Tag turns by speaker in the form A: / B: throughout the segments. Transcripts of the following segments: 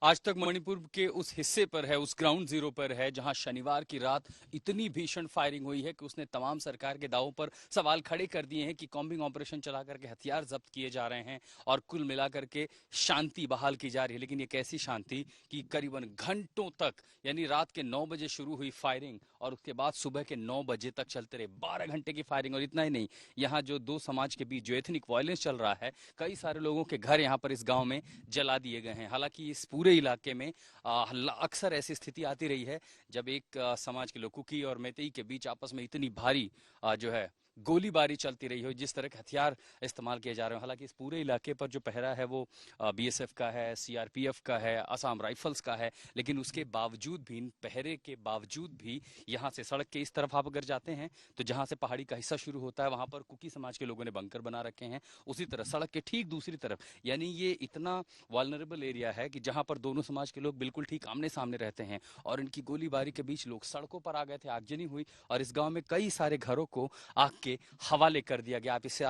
A: आज तक मणिपुर के उस हिस्से पर है, उस ग्राउंड जीरो पर है, जहां शनिवार की रात इतनी भीषण फायरिंग हुई है कि उसने तमाम सरकार के दावों पर सवाल खड़े कर दिए हैं कि कॉम्बिंग ऑपरेशन चला करके हथियार जब्त किए जा रहे हैं और कुल मिलाकर के शांति बहाल की जा रही है। लेकिन ये कैसी शांति कि करीबन घंटों तक, यानी रात के 9 बजे शुरू हुई फायरिंग और उसके बाद सुबह के 9 बजे तक चलते रहे 12 घंटे की फायरिंग। और इतना ही नहीं, यहाँ जो दो समाज के बीच जो एथनिक वायलेंस चल रहा है, कई सारे लोगों के घर यहाँ पर इस गाँव में जला दिए गए हैं। हालांकि इस पूरे इलाके में अक्सर ऐसी स्थिति आती रही है जब एक समाज के लोग, कुकी और मैतेई के बीच आपस में इतनी भारी जो है गोलीबारी चलती रही हो, जिस तरह के हथियार इस्तेमाल किए जा रहे हैं। हालांकि इस पूरे इलाके पर जो पहरा है वो बीएसएफ का है, सीआरपीएफ का है, असम राइफल्स का है। लेकिन उसके बावजूद भी, इन पहरे के बावजूद भी, यहाँ से सड़क के इस तरफ आप अगर जाते हैं तो जहाँ से पहाड़ी का हिस्सा शुरू होता है वहां पर कुकी समाज के लोगों ने बंकर बना रखे हैं। उसी तरह सड़क के ठीक दूसरी तरफ, यानी ये इतना वल्नरेबल एरिया है कि जहां पर दोनों समाज के लोग बिल्कुल ठीक आमने सामने रहते हैं। और इनकी गोलीबारी के बीच लोग सड़कों पर आ गए थे, आगजनी हुई और इस गांव में कई सारे घरों को आग के हवाले कर दिया गया। आप इससे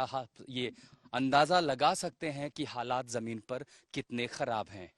A: ये अंदाजा लगा सकते हैं कि हालात जमीन पर कितने खराब हैं।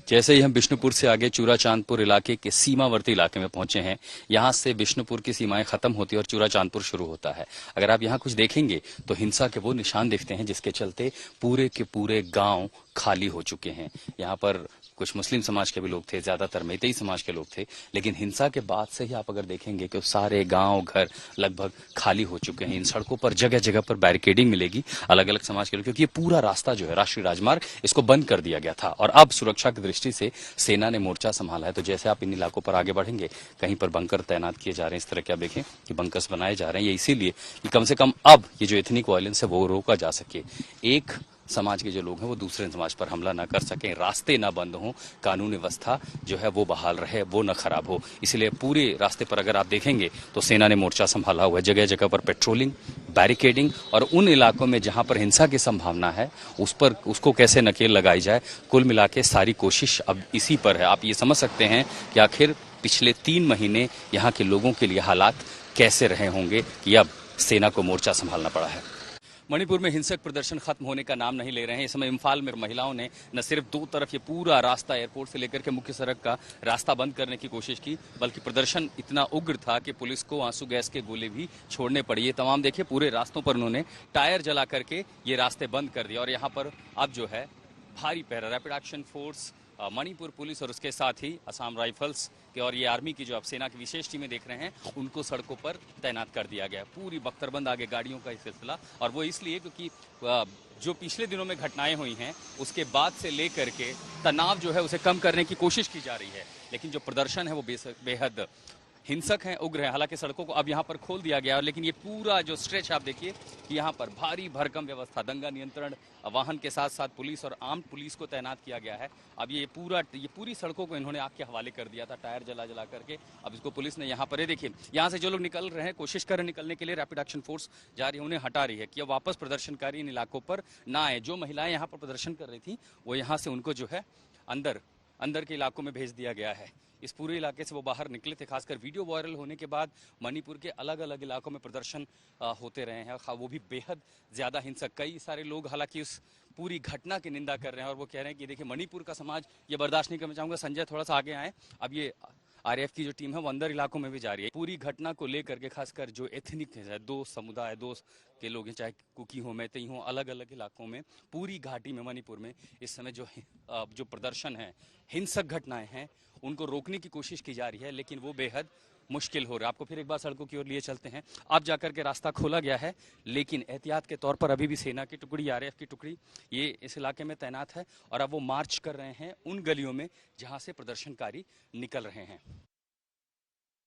A: जैसे ही हम बिष्णुपुर से आगे चूरा चांदपुर इलाके के सीमावर्ती इलाके में पहुंचे हैं, यहां से बिष्णुपुर की सीमाएं खत्म होती है और चूरा चांदपुर शुरू होता है। अगर आप यहां कुछ देखेंगे तो हिंसा के वो निशान दिखते हैं जिसके चलते पूरे के पूरे गांव खाली हो चुके हैं। यहाँ पर कुछ मुस्लिम समाज के भी लोग थे, ज्यादातर मैतेई समाज के लोग थे। लेकिन हिंसा के बाद से ही आप अगर देखेंगे कि सारे गांव घर लगभग खाली हो चुके हैं। इन सड़कों पर जगह जगह पर बैरिकेडिंग मिलेगी अलग अलग समाज के लोग, क्योंकि ये पूरा रास्ता जो है राष्ट्रीय राजमार्ग, इसको बंद कर दिया गया था। और अब सुरक्षा की दृष्टि से सेना ने मोर्चा संभाला है। तो जैसे आप इन इलाकों पर आगे बढ़ेंगे, कहीं पर बंकर तैनात किए जा रहे हैं। इस तरह के आप देखें कि बंकर्स बनाए जा रहे हैं, ये इसीलिए कि कम से कम अब ये जो एथनिक वायलेंस है वो रोका जा सके। एक समाज के जो लोग हैं वो दूसरे समाज पर हमला ना कर सकें, रास्ते ना बंद हों, कानून व्यवस्था जो है वो बहाल रहे, वो न खराब हो। इसलिए पूरे रास्ते पर अगर आप देखेंगे तो सेना ने मोर्चा संभाला हुआ है। जगह जगह पर पेट्रोलिंग, बैरिकेडिंग, और उन इलाकों में जहां पर हिंसा की संभावना है उसको कैसे नकेल लगाई जाए, कुल मिला के सारी कोशिश अब इसी पर है। आप ये समझ सकते हैं कि आखिर पिछले 3 महीने यहाँ के लोगों के लिए हालात कैसे रहे होंगे कि अब सेना को मोर्चा संभालना पड़ा है। मणिपुर में हिंसक प्रदर्शन खत्म होने का नाम नहीं ले रहे हैं। इस समय इम्फाल में महिलाओं ने न सिर्फ दो तरफ ये पूरा रास्ता, एयरपोर्ट से लेकर के मुख्य सड़क का रास्ता बंद करने की कोशिश की, बल्कि प्रदर्शन इतना उग्र था कि पुलिस को आंसू गैस के गोले भी छोड़ने पड़े। ये तमाम देखिए, पूरे रास्तों पर उन्होंने टायर जला करके ये रास्ते बंद कर दिए। और यहाँ पर अब जो है भारी पहरा, rapid action force, Manipur police और उसके साथ ही असम राइफल्स के और ये आर्मी की जो आप सेना की विशेष टीमें देख रहे हैं, उनको सड़कों पर तैनात कर दिया गया। पूरी बख्तरबंद आगे गाड़ियों का सिलसिला, और वो इसलिए क्योंकि जो पिछले दिनों में घटनाएं हुई हैं उसके बाद से लेकर के तनाव जो है उसे कम करने की कोशिश की जा रही है। लेकिन जो प्रदर्शन है वो बेहद हिंसक हैं, उग्र हैं। हालांकि सड़कों को अब यहाँ पर खोल दिया गया है, लेकिन ये पूरा जो स्ट्रेच आप देखिए कि यहाँ पर भारी भरकम व्यवस्था, दंगा नियंत्रण वाहन के साथ साथ पुलिस और आर्म्ड पुलिस को तैनात किया गया है। अब ये पूरी सड़कों को इन्होंने आग के हवाले कर दिया था, टायर जला जला करके। अब इसको पुलिस ने यहाँ पर, ये देखिए, यहाँ से जो लोग निकल रहे हैं, कोशिश कर रहे हैं निकलने के लिए, रैपिड एक्शन फोर्स जा रही है, उन्हें हटा रही है कि अब वापस प्रदर्शनकारी इन इलाकों पर ना आए। जो महिलाएं यहाँ पर प्रदर्शन कर रही थी वो यहाँ से उनको जो है अंदर के इलाकों में भेज दिया गया है। इस पूरे इलाके से वो बाहर निकले थे। खासकर वीडियो वायरल होने के बाद मणिपुर के अलग अलग इलाकों में प्रदर्शन होते रहे हैं, वो भी बेहद ज्यादा हिंसक। कई सारे लोग हालांकि उस पूरी घटना की निंदा कर रहे हैं और वो कह रहे हैं कि देखिए, मणिपुर का समाज ये बर्दाश्त नहीं करना चाहूंगा। संजय, थोड़ा सा आगे आए। अब ये आरएएफ की जो टीम है वो अंदर इलाकों में भी जा रही है। पूरी घटना को लेकर के खासकर जो एथनिक है, दो समुदाय, दो के लोग हैं, चाहे कुकी हो, मैतेई हो, अलग अलग इलाकों में, पूरी घाटी में, मणिपुर में इस समय जो प्रदर्शन है, हिंसक घटनाएं हैं, उनको रोकने की कोशिश की जा रही है। लेकिन वो बेहद मुश्किल हो रहा है। आपको फिर एक बार सड़कों की ओर लिए चलते हैं। अब जाकर के रास्ता खोला गया है, लेकिन एहतियात के तौर पर अभी भी सेना की टुकड़ी, आरएएफ की टुकड़ी ये इस इलाके में तैनात है और अब वो मार्च कर रहे हैं उन गलियों में जहां से प्रदर्शनकारी निकल रहे हैं।